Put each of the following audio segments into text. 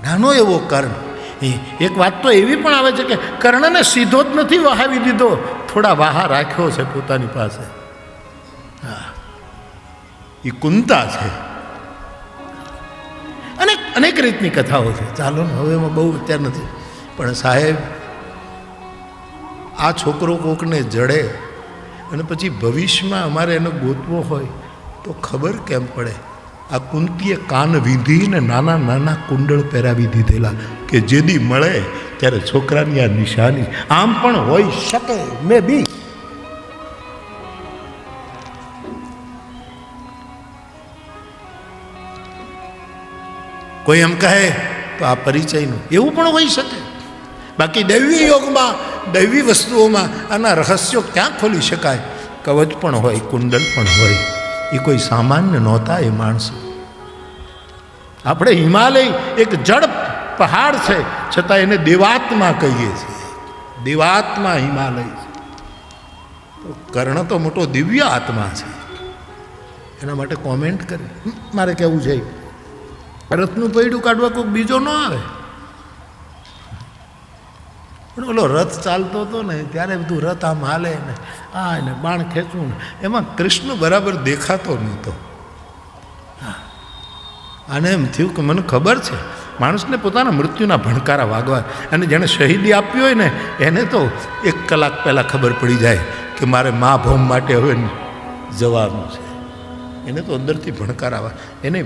નાનો એવો કર્ણ. એક વાત તો એવી પણ આવે છે કે કર્ણને સીધો જ નથી વહાવી દીધો, થોડા વાહા રાખ્યો છે પોતાની પાસે. હા, એ કુંતા છે. અનેક રીતની કથાઓ છે. ચાલો ને, હવે એમાં બહુ અત્યાર નથી. પણ સાહેબ, આ છોકરો કોકને જડે અને પછી ભવિષ્યમાં અમારે એને ગોતવો હોય તો ખબર કેમ પડે? આ કુંતીએ કાન વીંધીને નાના નાના કુંડળ પહેરાવી દીધેલા કે જેદી મળે ત્યારે છોકરાની આ નિશાની. આમ પણ હોઈ શકે, મે બી. કોઈ એમ કહે તો આ પરિચયનું એવું પણ હોઈ શકે. બાકી દૈવી યોગમાં, દૈવી વસ્તુઓમાં આના રહસ્યો ક્યાં ખોલી શકાય? કવચ પણ હોય, કુંડલ પણ હોય. એ કોઈ સામાન્ય નહોતા એ માણસો. આપણે હિમાલય એક જડ પહાડ છે, છતાં એને દેવાત્મા કહીએ છીએ. દેવાત્મા હિમાલય છે. તો કર્ણ તો મોટો દિવ્ય આત્મા છે. એના માટે કોમેન્ટ કરી મારે કહેવું છે, રથનું પૈડું કાઢવા કોઈ બીજો ન આવે. પણ ઓલો રથ ચાલતો હતો ને ત્યારે બધું રથ આમ હાલે ને આ એને બાણ ખેંચવું ને એમાં કૃષ્ણ બરાબર દેખાતો નહોતો. અને એમ થયું કે મને ખબર છે માણસને પોતાના મૃત્યુના ભણકારા વાગવા, અને જેણે શહીદી આપી હોય ને એને તો 1 કલાક પહેલાં ખબર પડી જાય કે મારે મા ભૌમ માટે હવે જવાનું છે. એને તો અંદરથી ભણકારા, એને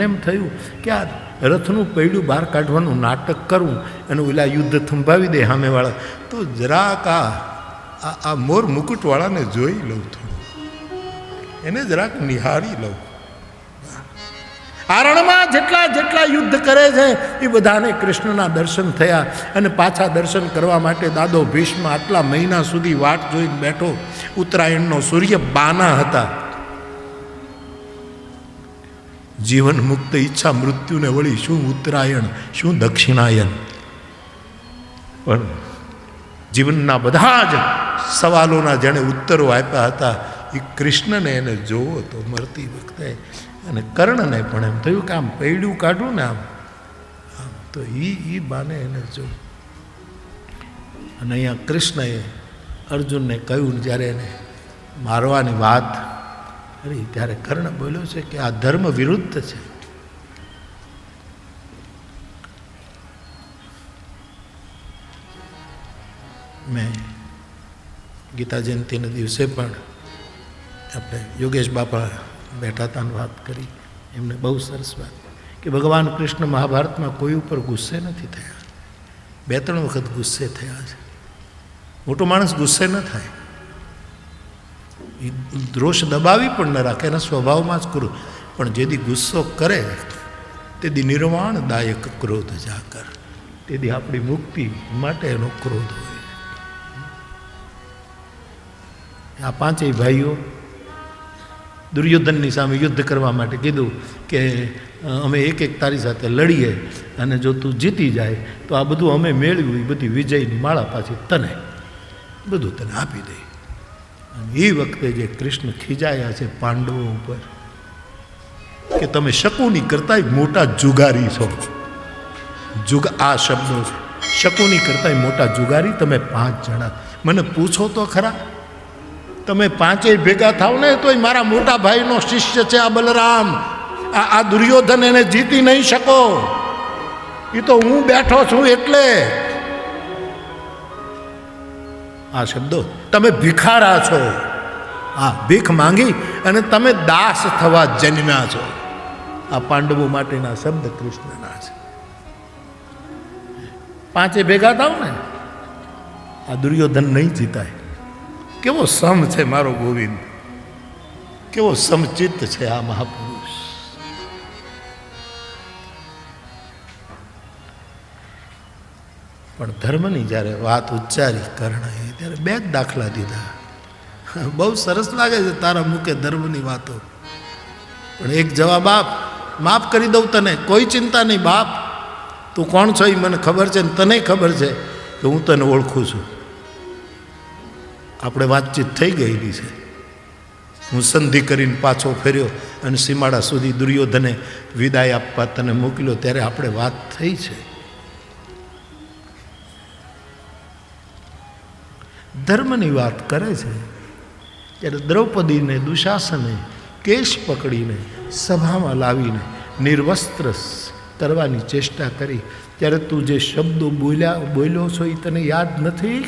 એમ થયું કે આ રથનું પૈડું બહાર કાઢવાનું નાટક કરવું, એનું ઓલા યુદ્ધ થંભાવી દે સામેવાળા, તો જરાક આ મોર મુકુટવાળાને જોઈ લઉં, થોડું એને જરાક નિહાળી લઉં. આરણમાં જેટલા યુદ્ધ કરે છે એ બધાને કૃષ્ણના દર્શન થયા, અને પાછા દર્શન કરવા માટે દાદો ભીષ્મ આટલા મહિના સુધી વાટ જોઈને બેઠો. ઉત્તરાયણનો સૂર્ય બાના હતા. જીવન મુક્ત ઈચ્છા મૃત્યુને વળી શું ઉત્તરાયણ, શું દક્ષિણાયન. પણ જીવનના બધા જ સવાલોના જેણે ઉત્તરો આપ્યા હતા એ કૃષ્ણને એને જોવો તો મરતી વખતે, અને કર્ણને પણ એમ થયું કે આમ પૈડું કાઢું ને આમ તો એ બાને એને જોવું. અને અહીંયા કૃષ્ણએ અર્જુનને કહ્યું, જ્યારે એને મારવાની વાત કરી ત્યારે કર્ણ બોલ્યો છે કે આ ધર્મ વિરુદ્ધ છે. મેં ગીતા જયંતિના દિવસે પણ આપણે યોગેશ બાપા બેઠા હતા ને વાત કરી, એમને બહુ સરસ વાત કે ભગવાન કૃષ્ણ મહાભારતમાં કોઈ ઉપર ગુસ્સે નથી થયા. 2-3 વખત ગુસ્સે થયા છે. મોટો માણસ ગુસ્સે ન થાય, રોષ દબાવી પણ ન રાખે, એના સ્વભાવમાં જ ક્રોધ. પણ જેથી ગુસ્સો કરે તેથી નિર્વાણદાયક ક્રોધ જાકર, તેથી આપણી મુક્તિ માટે એનો ક્રોધ હોય. આ 5 ભાઈઓ દુર્યોધનની સામે યુદ્ધ કરવા માટે કીધું કે અમે એક તારી સાથે લડીએ, અને જો તું જીતી જાય તો આ બધું અમે મેળવ્યું એ બધી વિજયની માળા પાછી તને બધું તને આપી દે. અને એ વખતે જે કૃષ્ણ ખીજાયા છે પાંડવો ઉપર કે તમે શકુની કરતાંય મોટા જુગારી છો. આ શબ્દો છે, શકુની કરતાંય મોટા જુગારી તમે 5 જણા. મને પૂછો તો ખરા, તમે 5 ભેગા થાવ ને તોય મારા મોટા ભાઈનો શિષ્ય છે આ બલરામ, આ દુર્યોધન એને જીતી નહીં શકો. એ તો હું બેઠો છું એટલે. આ શબ્દો, તમે ભિખારા છો, આ ભીખ માંગી અને તમે દાસ થવા જન્મ્યા છો. આ પાંડવો માટેના શબ્દ કૃષ્ણના છે. 5 ભેગા થાવ ને આ દુર્યોધન નહીં જીતાય. કેવો સમ છે મારો ગોવિંદ, કેવો સમચિત્ત છે આ મહાપુરુષ. પણ ધર્મની જ્યારે વાત ઉચ્ચારી કર્ણએ ત્યારે 2 જ દાખલા દીધા. બહુ સરસ લાગે છે તારા મુખે ધર્મની વાતો, પણ એક જવાબ આપ, માફ કરી દઉં તને, કોઈ ચિંતા નહીં બાપ. તું કોણ છો એ મને ખબર છે ને તને ખબર છે કે હું તને ઓળખું છું. આપણે વાતચીત થઈ ગયેલી છે. હું સંધિ કરીને પાછો ફેર્યો અને સીમાડા સુધી દુર્યોધને વિદાય આપવા તને મોકલ્યો ત્યારે આપણે વાત થઈ છે. ધર્મની વાત કરે છે ત્યારે દ્રૌપદીને દુશાસને કેશ પકડીને સભામાં લાવીને નિર્વસ્ત્ર કરવાની ચેષ્ટા કરી ત્યારે તું જે શબ્દો બોલ્યો છો એ તને યાદ નથી?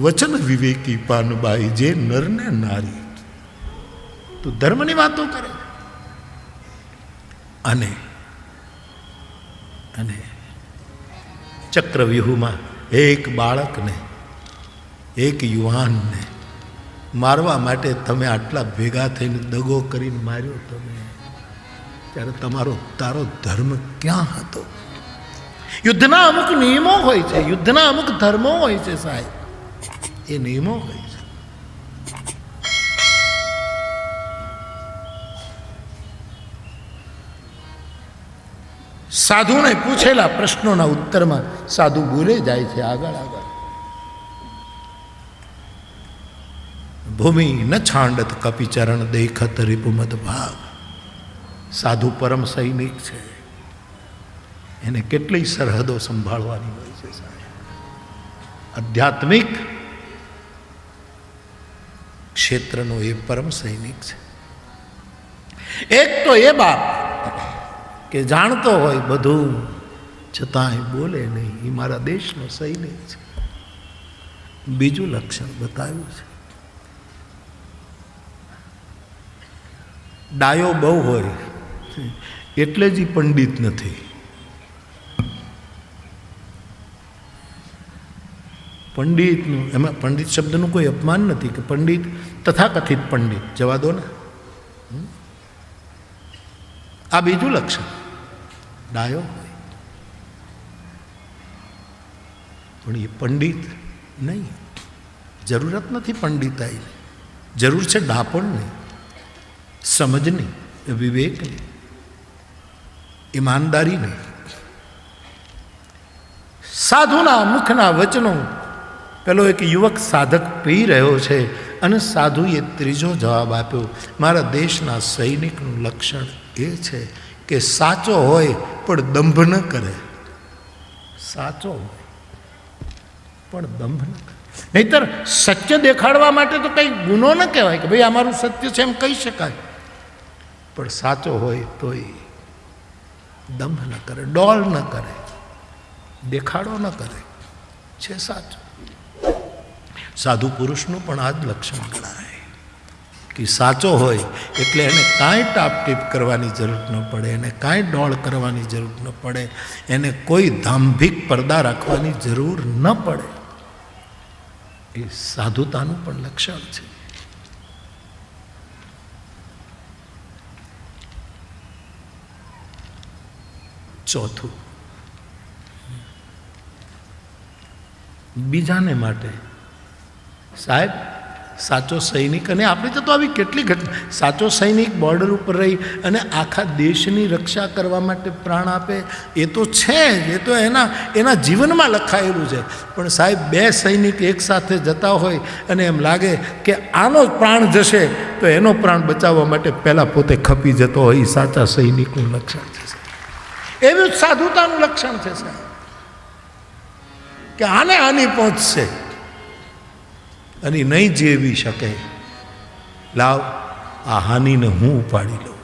વચન વિવેકી પાનબાઈ જે નરને નારી. તું ધર્મની વાતો કરે અને અને ચક્રવ્યૂહમાં એક બાળકને, એક યુવાનને મારવા માટે તમે આટલા ભેગા થઈને દગો કરીને માર્યો તમે, ત્યારે તારો ધર્મ ક્યાં હતો? યુદ્ધના અમુક નિયમો હોય છે, યુદ્ધના અમુક ધર્મો હોય છે સાહેબ, એ નિયમો હોય છે. સાધુને પૂછેલા પ્રશ્નોના ઉત્તરમાં સાધુ બોલે જાય છે આગળ આગળ. ભૂમિ ન છાંડત કપિચરણ દેખત રિપુમત ભાગ. સાધુ પરમ સૈનિક છે, એને કેટલી સરહદો સંભાળવાની હોય છે સાહેબ. આધ્યાત્મિક ક્ષેત્રનો એ પરમ સૈનિક છે. એક તો એ બાપ કે જાણતો હોય બધું છતાંય બોલે નહીં, એ મારા દેશનો સૈનિક છે. બીજું લક્ષણ બતાવ્યું છે, ડાયો બહુ હોય એટલે જ એ પંડિત નથી. પંડિતનું એમાં પંડિત શબ્દનું કોઈ અપમાન નથી કે પંડિત તથાકથિત પંડિત, જવા દો ને. આ બીજું લક્ષણ, ડાયો હોય પણ એ પંડિત નહીં. જરૂરત નથી પંડિતાઈની, જરૂર છે ડાપણની, સમજની, વિવેકની, ઈમાનદારીની. સાધુના મુખના વચનો પેલો એક યુવક સાધક પી રહ્યો છે અને સાધુએ ત્રીજો જવાબ આપ્યો. મારા દેશના સૈનિકનું લક્ષણ એ છે કે સાચો હોય પણ દંભ ન કરે. સાચો હોય પણ દંભ ન કરે. નહીતર સત્ય દેખાડવા માટે તો કંઈ ગુનો ન કહેવાય કે ભાઈ અમારું સત્ય છે એમ કહી શકાય, પણ સાચો હોય તોય દંભ ન કરે, ડોળ ન કરે, દેખાડો ન કરે, છે સાચું. સાધુ પુરુષનું પણ આ જ લક્ષણ ગણાય કે સાચો હોય એટલે એને કાંઈ ટાપટીપ કરવાની જરૂર ન પડે, એને કાંઈ ડોળ કરવાની જરૂર ન પડે, એને કોઈ દાંભિક પડદા રાખવાની જરૂર ન પડે. એ સાધુતાનું પણ લક્ષણ છે. ચોથું, બીજાને માટે સાહેબ સાચો સૈનિક, અને આપણી તો આવી કેટલી ઘટના, સાચો સૈનિક બોર્ડર ઉપર રહી અને આખા દેશની રક્ષા કરવા માટે પ્રાણ આપે, એ તો છે જ, એ તો એના જીવનમાં લખાયેલું છે. પણ સાહેબ બે સૈનિક એક સાથે જતા હોય અને એમ લાગે કે આનો પ્રાણ જશે તો એનો પ્રાણ બચાવવા માટે પહેલાં પોતે ખપી જતો હોય, એ સાચા સૈનિકનું લક્ષણ છે. એવું જ સાધુતાનું લક્ષણ છે સાહેબ, કે આને આની પહોંચશે અને નહીં જીવી શકે, લાવ આ હાનિને હું ઉપાડી લઉં,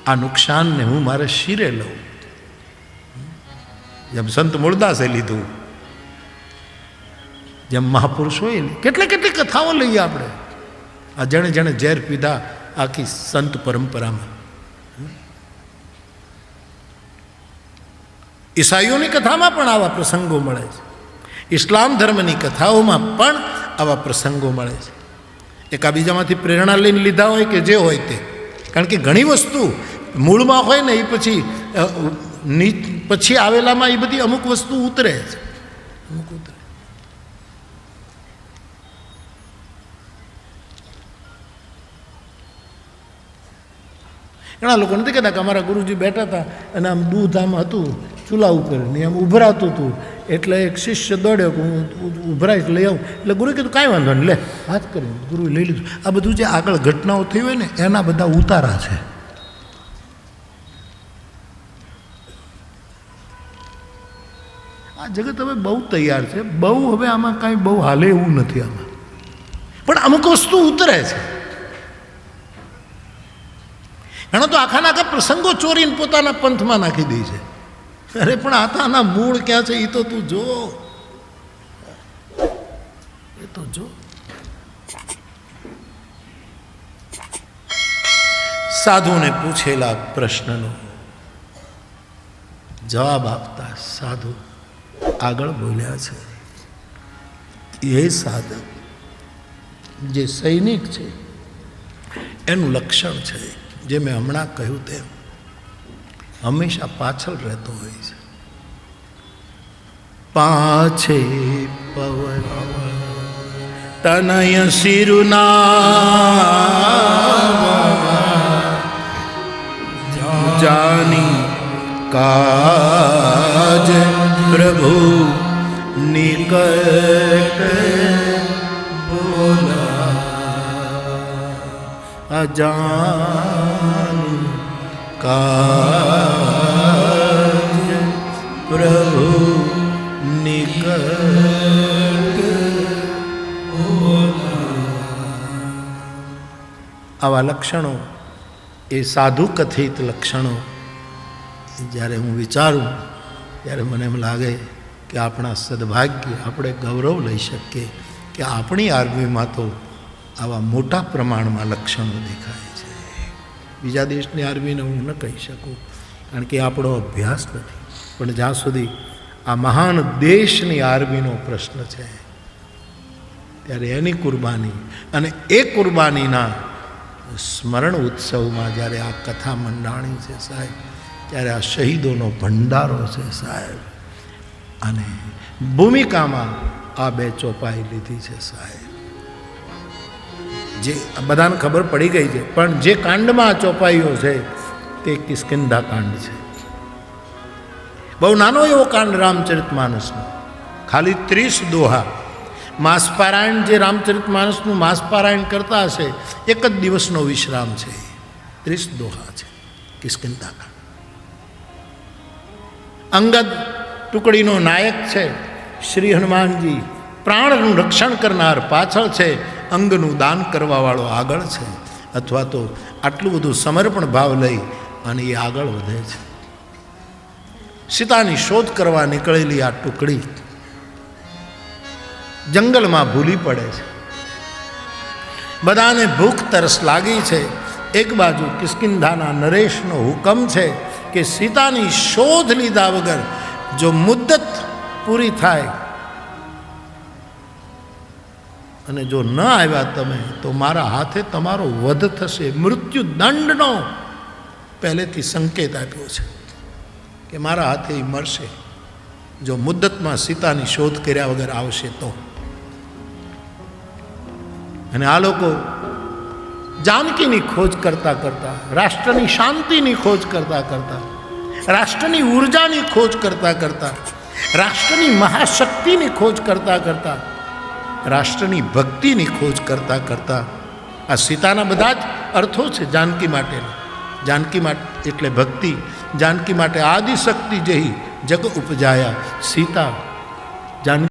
આ નુકસાનને હું મારે શિરે લઉં. જેમ સંત મૂળદાસે લીધું, જેમ મહાપુરુષોએ કેટલી કથાઓ લઈએ આપણે. આ જેણે જેણે ઝેર પીધા આખી સંત પરંપરામાં. ઈસાઈઓની કથામાં પણ આવા પ્રસંગો મળે છે, ઇસ્લામ ધર્મની કથાઓમાં પણ આવા પ્રસંગો મળે છે. એકાબીજામાંથી પ્રેરણા લઈને લીધા હોય કે જે હોય તે, કારણ કે ઘણી વસ્તુ મૂળમાં હોય ને એ પછી આવેલામાં એ બધી અમુક વસ્તુ ઉતરે છે, અમુક ઉતરે. ઘણા લોકો નથી કહેતા કે અમારા ગુરુજી બેઠા હતા અને આમ દૂધ આમ હતું ચૂલા ઉપર ને આમ ઉભરાતું હતું એટલે એક શિષ્ય દોડ્યો કે હું ઉભરાઈશ લઈ આવું. એટલે ગુરુએ કીધું કાંઈ વાંધો નહીં, લે હાથ કરીને ગુરુએ લઈ લીધું. આ બધું જે આગળ ઘટનાઓ થઈ હોય ને એના બધા ઉતારા છે. આ જગત હવે બહુ તૈયાર છે, બહુ હવે આમાં કાંઈ બહુ હાલે એવું નથી આમાં, પણ અમુક વસ્તુ ઉતરે છે. ઘણા તો આખા પ્રસંગો ચોરીને પોતાના પંથમાં નાખી દે છે. અરે પણ આના મૂળ ક્યાં છે એ તો તું જો, એ તો જો. સાધુને પૂછેલા પ્રશ્નનો જવાબ આપતા સાધુ આગળ બોલ્યા છે, એ સાધક જે સૈનિક છે એનું લક્ષણ છે, જે મેં હમણાં કહ્યું તેમ હંમેશા પાછળ રહેતો હોય છે. પાછે પવન તનય સિરુના જાની કાજ પ્રભુ નિકટ બોલા અજાન કાજ પ્રભુ નિકટ આવા લક્ષણો, એ સાધુ કથિત લક્ષણો જ્યારે હું વિચારું ત્યારે મને એમ લાગે કે આપણા સદભાગ્ય, આપણે ગૌરવ લઈ શકીએ કે આપણી આર્મીમાં તો આવા મોટા પ્રમાણમાં લક્ષણો દેખાય છે. બીજા દેશની આર્મીને હું ન કહી શકું, કારણ કે આપણો અભ્યાસ નથી. પણ જ્યાં સુધી આ મહાન દેશની આર્મીનો પ્રશ્ન છે ત્યારે એની કુરબાની અને એ કુરબાનીના સ્મરણ ઉત્સવમાં જ્યારે આ કથા મંડાણી છે સાહેબ, ત્યારે આ શહીદોનો ભંડારો છે સાહેબ, અને ભૂમિકામાં આ બે ચોપાઈ લીધી છે સાહેબ. જે બધાને ખબર પડી ગઈ છે, પણ જે કાંડમાં આ ચોપાઈઓ છે તે કિષ્કિંધા કાંડ છે. બહુ નાનો એવો કાંડ રામચરિતમાનસનો, ખાલી 30 દોહા. માસપારાયણ જે રામચરિતમાનસનું માસપારાયણ કરતા હશે, એક જ દિવસનો વિશ્રામ છે. 30 દોહા છે કિષ્કિંધા કાંડ. અંગદ ટુકડીનો નાયક છે, શ્રી હનુમાનજી પ્રાણનું રક્ષણ કરનાર પાછળ છે, અંગનું દાન કરવાવાળો આગળ છે, અથવા તો આટલું બધું સમર્પણ ભાવ લઈ અને એ આગળ વધે છે. સીતાની શોધ કરવા નીકળેલી આ ટુકડી જંગલમાં ભૂલી પડે છે. બધાને ભૂખ તરસ લાગી છે. એક બાજુ કિષ્કિંધાના નરેશનો હુકમ છે કે સીતાની શોધ લીધા વગર જો મુદ્દત પૂરી થાય અને જો ન આવ્યા તમે તો મારા હાથે તમારો વધ થશે. મૃત્યુ દંડનો પહેલેથી સંકેત આપ્યો છે કે મારા હાથે એ મરશે જો મુદ્દતમાં સીતાની શોધ કર્યા વગર આવશે તો. અને આ લોકો જાનકીની ખોજ કરતા કરતા, રાષ્ટ્રની શાંતિની ખોજ કરતા કરતા, રાષ્ટ્રની ઉર્જાની ખોજ કરતા કરતા, રાષ્ટ્રની મહાશક્તિની ખોજ કરતા કરતા, રાષ્ટ્રની ભક્તિની ખોજ કરતા કરતા, આ સીતાના બધા જ અર્થો છે જાનકી માટેના. જાનકી માટે એટલે ભક્તિ, જાનકી માટે આદિશક્તિ જેહી જગ ઉપજાયા સીતા. જાનકી